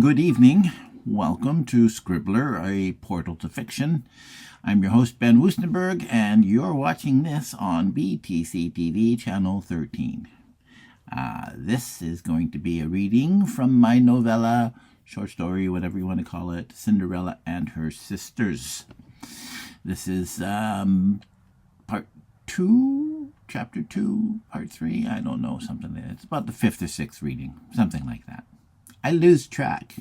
Good evening. Welcome to Scribbler, a portal to fiction. I'm your host, Ben Woostenberg, and you're watching this on BTC-TV, Channel 13. This is going to be a reading from my novella, short story, whatever you want to call it, Cinderella and Her Sisters. This is part 2, chapter 2, part 3, I don't know, something like that. It's about the 5th or 6th reading, something like that. I lose track.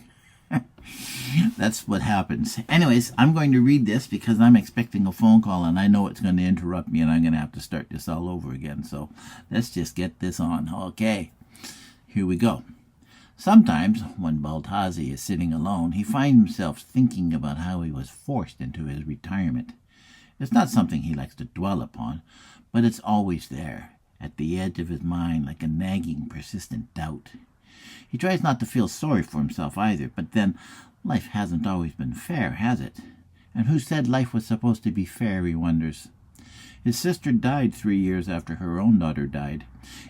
That's what happens. Anyways, I'm going to read this because I'm expecting a phone call and I know it's going to interrupt me and I'm going to have to start this all over again. So let's just get this on. Okay, here we go. Sometimes when Baltazzi is sitting alone, he finds himself thinking about how he was forced into his retirement. It's not something he likes to dwell upon, but it's always there, at the edge of his mind, like a nagging, persistent doubt. He tries not to feel sorry for himself either, but then life hasn't always been fair, has it? And who said life was supposed to be fair, he wonders. His sister died 3 years after her own daughter died.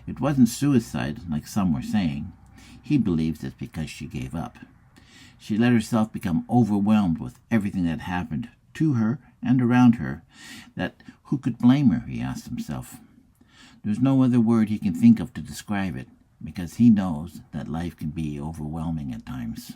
It wasn't suicide, like some were saying. He believes it's because she gave up. She let herself become overwhelmed with everything that happened to her and around her. That who could blame her, he asked himself. There's no other word he can think of to describe it, because he knows that life can be overwhelming at times.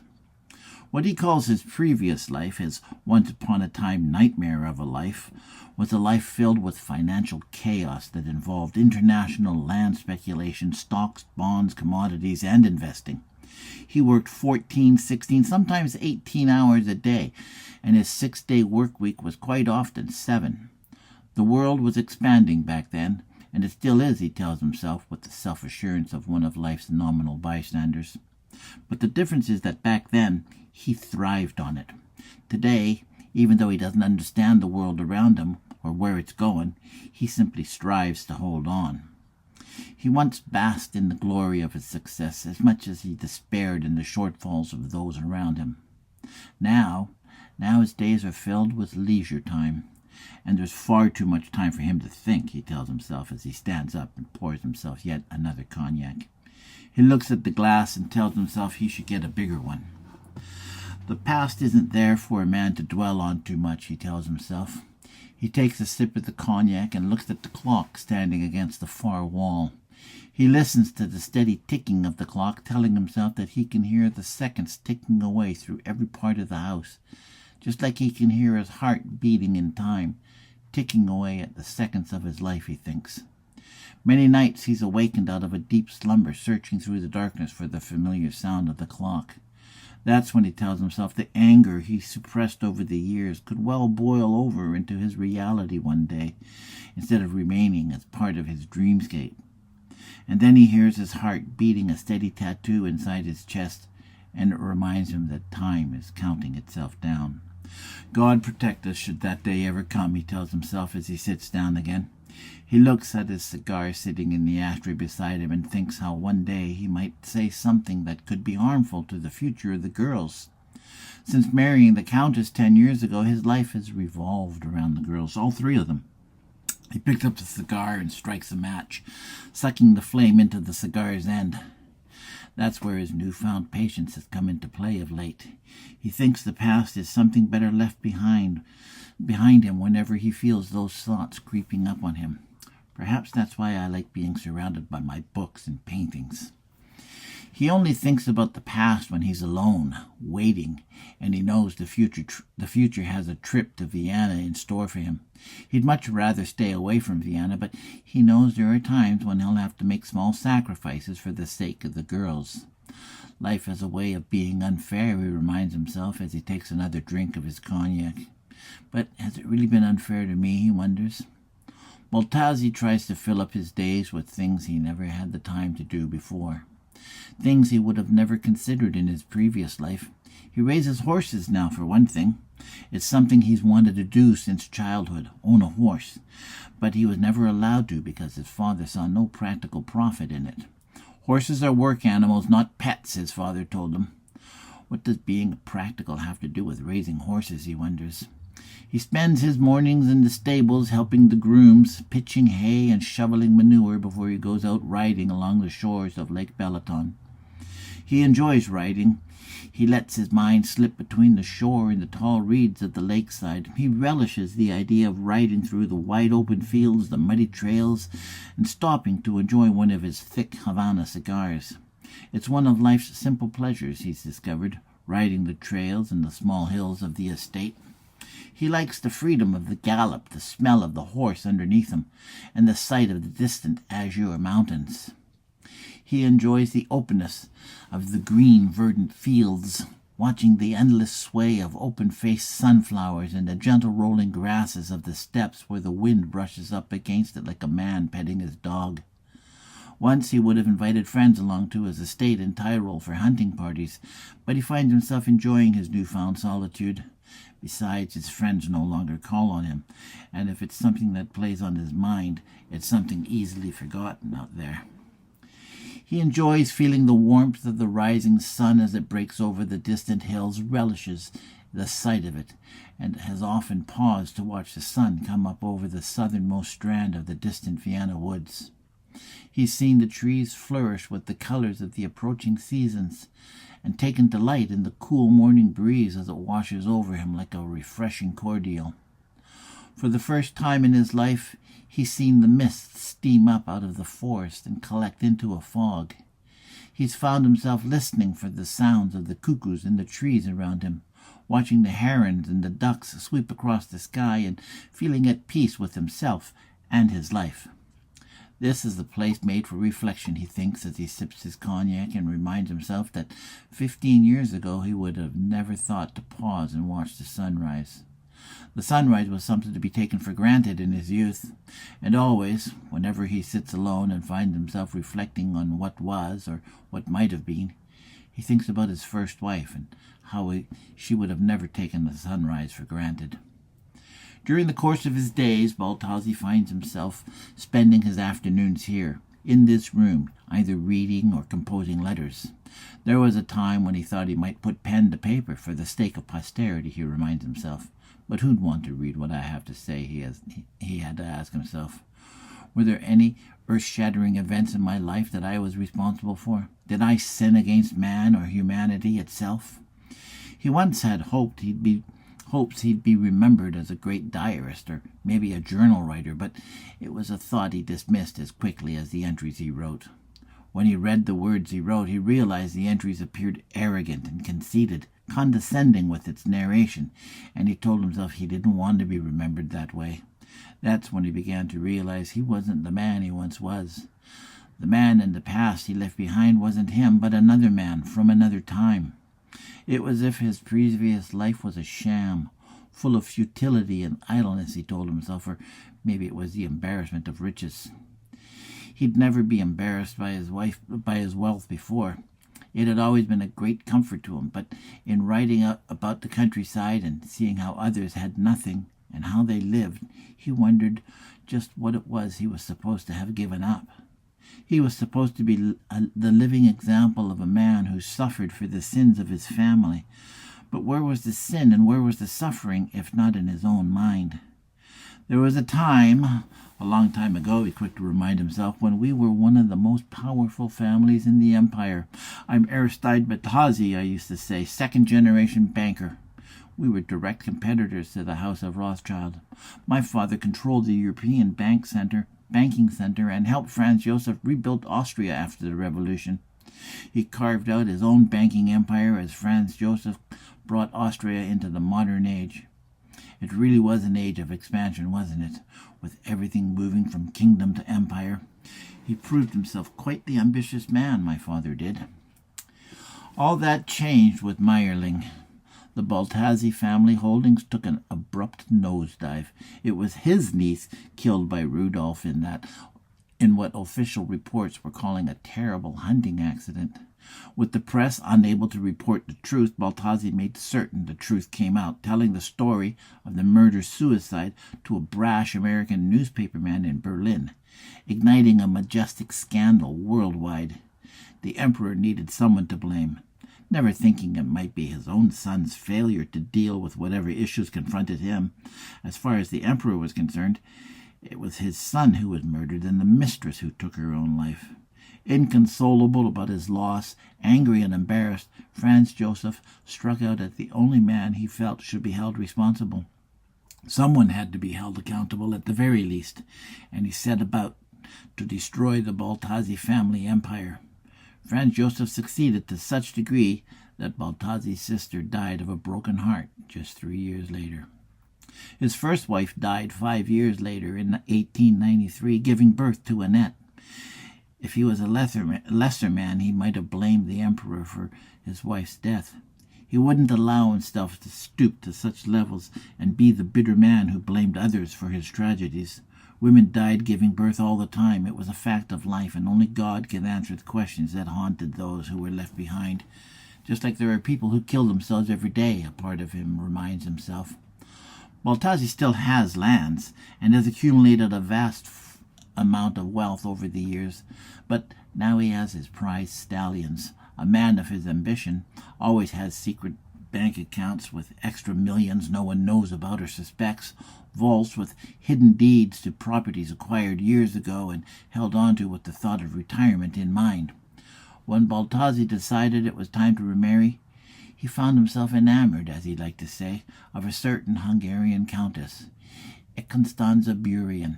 What he calls his previous life, his once-upon-a-time nightmare of a life, was a life filled with financial chaos that involved international land speculation, stocks, bonds, commodities, and investing. He worked 14, 16, sometimes 18 hours a day, and his 6-day work week was quite often 7. The world was expanding back then, and it still is, he tells himself, with the self-assurance of one of life's nominal bystanders. But the difference is that back then, he thrived on it. Today, even though he doesn't understand the world around him or where it's going, he simply strives to hold on. He once basked in the glory of his success as much as he despaired in the shortfalls of those around him. Now his days are filled with leisure time. And there's far too much time for him to think, he tells himself as he stands up and pours himself yet another cognac. He looks at the glass and tells himself he should get a bigger one. The past isn't there for a man to dwell on too much, he tells himself. He takes a sip of the cognac and looks at the clock standing against the far wall. He listens to the steady ticking of the clock, telling himself that he can hear the seconds ticking away through every part of the house, just like he can hear his heart beating in time, ticking away at the seconds of his life, he thinks. Many nights he's awakened out of a deep slumber, searching through the darkness for the familiar sound of the clock. That's when he tells himself the anger he suppressed over the years could well boil over into his reality one day, instead of remaining as part of his dreamscape. And then he hears his heart beating a steady tattoo inside his chest, and it reminds him that time is counting itself down. God protect us should that day ever come, he tells himself as he sits down again. He looks at his cigar sitting in the ashtray beside him and thinks how one day he might say something that could be harmful to the future of the girls. Since marrying the Countess 10 years ago, his life has revolved around the girls, all 3 of them. He picks up the cigar and strikes a match, sucking the flame into the cigar's end. That's where his newfound patience has come into play of late. He thinks the past is something better left behind him whenever he feels those thoughts creeping up on him. Perhaps that's why I like being surrounded by my books and paintings. He only thinks about the past when he's alone, waiting, and he knows the future has a trip to Vienna in store for him. He'd much rather stay away from Vienna, but he knows there are times when he'll have to make small sacrifices for the sake of the girls. Life has a way of being unfair, he reminds himself as he takes another drink of his cognac. But has it really been unfair to me, he wonders. Baltazzi tries to fill up his days with things he never had the time to do before. Things he would have never considered in his previous life. He raises horses now, for one thing. It's something he's wanted to do since childhood, own a horse. But he was never allowed to because his father saw no practical profit in it. Horses are work animals, not pets, his father told him. What does being practical have to do with raising horses, he wonders. He spends his mornings in the stables helping the grooms, pitching hay and shoveling manure before he goes out riding along the shores of Lake Balaton. He enjoys riding. He lets his mind slip between the shore and the tall reeds of the lakeside. He relishes the idea of riding through the wide open fields, the muddy trails, and stopping to enjoy one of his thick Havana cigars. It's one of life's simple pleasures, he's discovered, riding the trails and the small hills of the estate. He likes the freedom of the gallop, the smell of the horse underneath him, and the sight of the distant azure mountains. He enjoys the openness of the green, verdant fields, watching the endless sway of open-faced sunflowers and the gentle rolling grasses of the steppes where the wind brushes up against it like a man petting his dog. Once he would have invited friends along to his estate in Tyrol for hunting parties, but he finds himself enjoying his newfound solitude. Besides, his friends no longer call on him, and if it's something that plays on his mind, it's something easily forgotten out there. He enjoys feeling the warmth of the rising sun as it breaks over the distant hills, relishes the sight of it, and has often paused to watch the sun come up over the southernmost strand of the distant Vienna woods. He's seen the trees flourish with the colors of the approaching seasons, and taken delight in the cool morning breeze as it washes over him like a refreshing cordial. For the first time in his life, he's seen the mists steam up out of the forest and collect into a fog. He's found himself listening for the sounds of the cuckoos in the trees around him, watching the herons and the ducks sweep across the sky and feeling at peace with himself and his life. This is the place made for reflection, he thinks as he sips his cognac and reminds himself that 15 years ago he would have never thought to pause and watch the sunrise. The sunrise was something to be taken for granted in his youth, and always, whenever he sits alone and finds himself reflecting on what was or what might have been, he thinks about his first wife and how she would have never taken the sunrise for granted. During the course of his days, Baltazzi finds himself spending his afternoons here, in this room, either reading or composing letters. There was a time when he thought he might put pen to paper for the sake of posterity, he reminds himself. But who'd want to read what I have to say, he had to ask himself. Were there any earth-shattering events in my life that I was responsible for? Did I sin against man or humanity itself? He once had hopes he'd be remembered as a great diarist or maybe a journal writer, but it was a thought he dismissed as quickly as the entries he wrote. When he read the words he wrote, he realized the entries appeared arrogant and conceited, condescending with its narration, and he told himself he didn't want to be remembered that way. That's when he began to realize he wasn't the man he once was. The man in the past he left behind wasn't him, but another man from another time. It was as if his previous life was a sham, full of futility and idleness, he told himself, or maybe it was the embarrassment of riches. He'd never be embarrassed by his wealth before. It had always been a great comfort to him, but in writing about the countryside and seeing how others had nothing and how they lived, he wondered just what it was he was supposed to have given up. He was supposed to be the living example of a man who suffered for the sins of his family. But where was the sin and where was the suffering, if not in his own mind? There was a time, a long time ago, he quick to remind himself, when we were one of the most powerful families in the empire. I'm Aristide Baltazzi, I used to say, second-generation banker. We were direct competitors to the House of Rothschild. My father controlled the European banking center, and helped Franz Joseph rebuild Austria after the revolution. He carved out his own banking empire as Franz Joseph brought Austria into the modern age. It really was an age of expansion, wasn't it? With everything moving from kingdom to empire. He proved himself quite the ambitious man, my father did. All that changed with Meyerling. The Baltazzi family holdings took an abrupt nosedive. It was his niece killed by Rudolph in what official reports were calling a terrible hunting accident. With the press unable to report the truth, Baltazzi made certain the truth came out, telling the story of the murder-suicide to a brash American newspaperman in Berlin, igniting a majestic scandal worldwide. The emperor needed someone to blame, never thinking it might be his own son's failure to deal with whatever issues confronted him. As far as the emperor was concerned, it was his son who was murdered and the mistress who took her own life. Inconsolable about his loss, angry and embarrassed, Franz Joseph struck out at the only man he felt should be held responsible. Someone had to be held accountable at the very least, and he set about to destroy the Baltazzi family empire. Franz Joseph succeeded to such degree that Baltazzi's sister died of a broken heart just 3 years later. His first wife died 5 years later in 1893, giving birth to Annette. If he was a lesser man, he might have blamed the emperor for his wife's death. He wouldn't allow himself to stoop to such levels and be the bitter man who blamed others for his tragedies. Women died giving birth all the time. It was a fact of life, and only God can answer the questions that haunted those who were left behind. Just like there are people who kill themselves every day, a part of him reminds himself. Baltazzi still has lands and has accumulated a vast amount of wealth over the years, but now he has his prized stallions. A man of his ambition always has secret bank accounts with extra millions no one knows about or suspects, vaults with hidden deeds to properties acquired years ago and held on to with the thought of retirement in mind. When Baltazzi decided it was time to remarry, he found himself enamored, as he liked to say, of a certain Hungarian countess, Constanza Burian.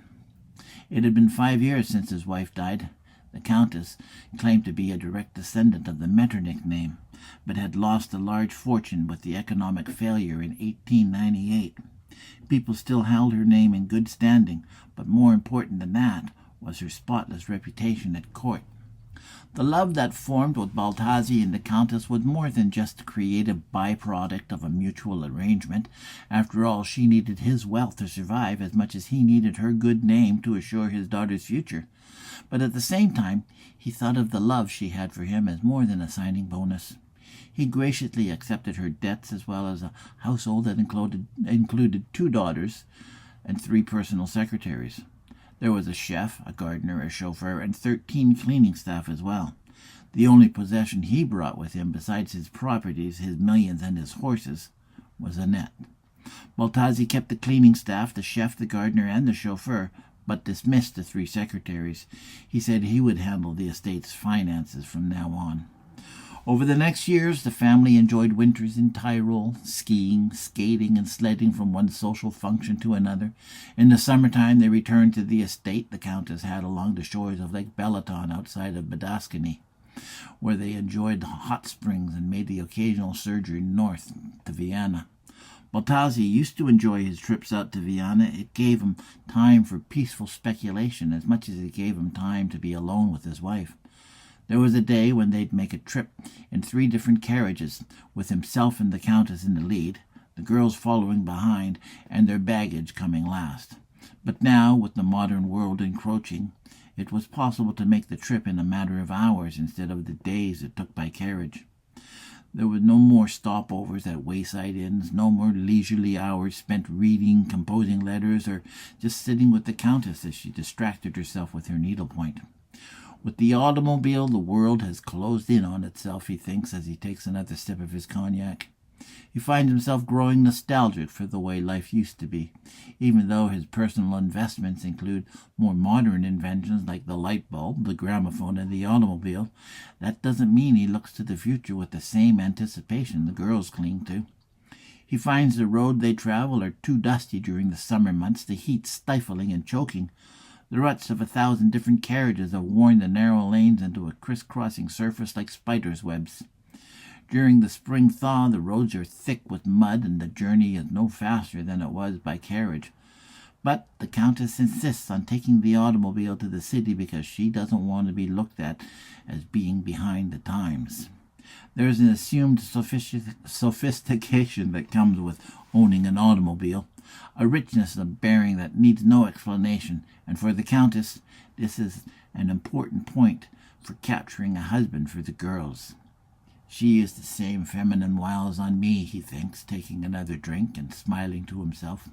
It had been 5 years since his wife died. The countess claimed to be a direct descendant of the Metternich name, but had lost a large fortune with the economic failure in 1898. People still held her name in good standing, but more important than that was her spotless reputation at court. The love that formed with Baltazzi and the Countess was more than just a creative byproduct of a mutual arrangement. After all, she needed his wealth to survive as much as he needed her good name to assure his daughter's future. But at the same time, he thought of the love she had for him as more than a signing bonus. He graciously accepted her debts as well as a household that included 2 daughters and 3 personal secretaries. There was a chef, a gardener, a chauffeur, and 13 cleaning staff as well. The only possession he brought with him, besides his properties, his millions, and his horses, was Annette. Baltazzi kept the cleaning staff, the chef, the gardener, and the chauffeur, but dismissed the 3 secretaries. He said he would handle the estate's finances from now on. Over the next years, the family enjoyed winters in Tyrol, skiing, skating, and sledding from one social function to another. In the summertime, they returned to the estate the Countess had along the shores of Lake Balaton outside of Badascany, where they enjoyed the hot springs and made the occasional sojourn north to Vienna. Baltazzi used to enjoy his trips out to Vienna. It gave him time for peaceful speculation as much as it gave him time to be alone with his wife. There was a day when they'd make a trip in 3 different carriages, with himself and the Countess in the lead, the girls following behind, and their baggage coming last. But now, with the modern world encroaching, it was possible to make the trip in a matter of hours instead of the days it took by carriage. There were no more stopovers at wayside inns, no more leisurely hours spent reading, composing letters, or just sitting with the Countess as she distracted herself with her needlepoint. With the automobile, the world has closed in on itself, he thinks, as he takes another sip of his cognac. He finds himself growing nostalgic for the way life used to be, even though his personal investments include more modern inventions like the light bulb, the gramophone, and the automobile. That doesn't mean he looks to the future with the same anticipation the girls cling to. He finds the road they travel are too dusty during the summer months, the heat stifling and choking. The ruts of 1,000 different carriages have worn the narrow lanes into a crisscrossing surface like spiders' webs. During the spring thaw, the roads are thick with mud, and the journey is no faster than it was by carriage. But the Countess insists on taking the automobile to the city because she doesn't want to be looked at as being behind the times. There is an assumed sophistication that comes with owning an automobile, a richness of bearing that needs no explanation, and for the Countess, this is an important point for capturing a husband for the girls. She used the same feminine wiles on me, he thinks, taking another drink and smiling to himself.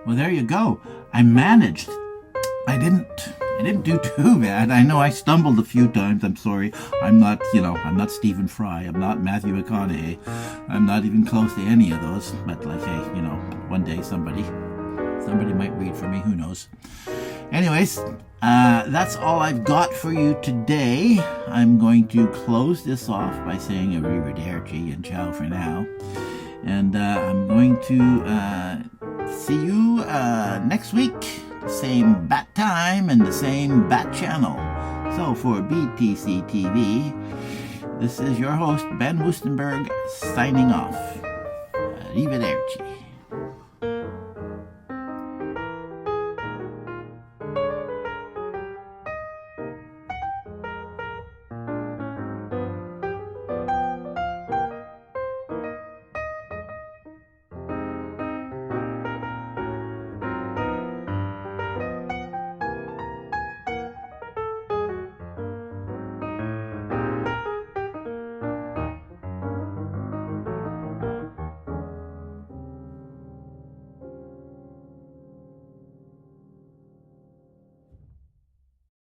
Well, there you go. I managed. I didn't do too bad. I know I stumbled a few times. I'm sorry. I'm not Stephen Fry. I'm not Matthew McConaughey. I'm not even close to any of those. But hey, one day somebody might read for me. Who knows? Anyways, that's all I've got for you today. I'm going to close this off by saying arrivederci and ciao for now. And I'm going to see you next week, the same bat time and the same bat channel. So for BTC-TV, this is your host, Ben Wustenberg, signing off. Arrivederci.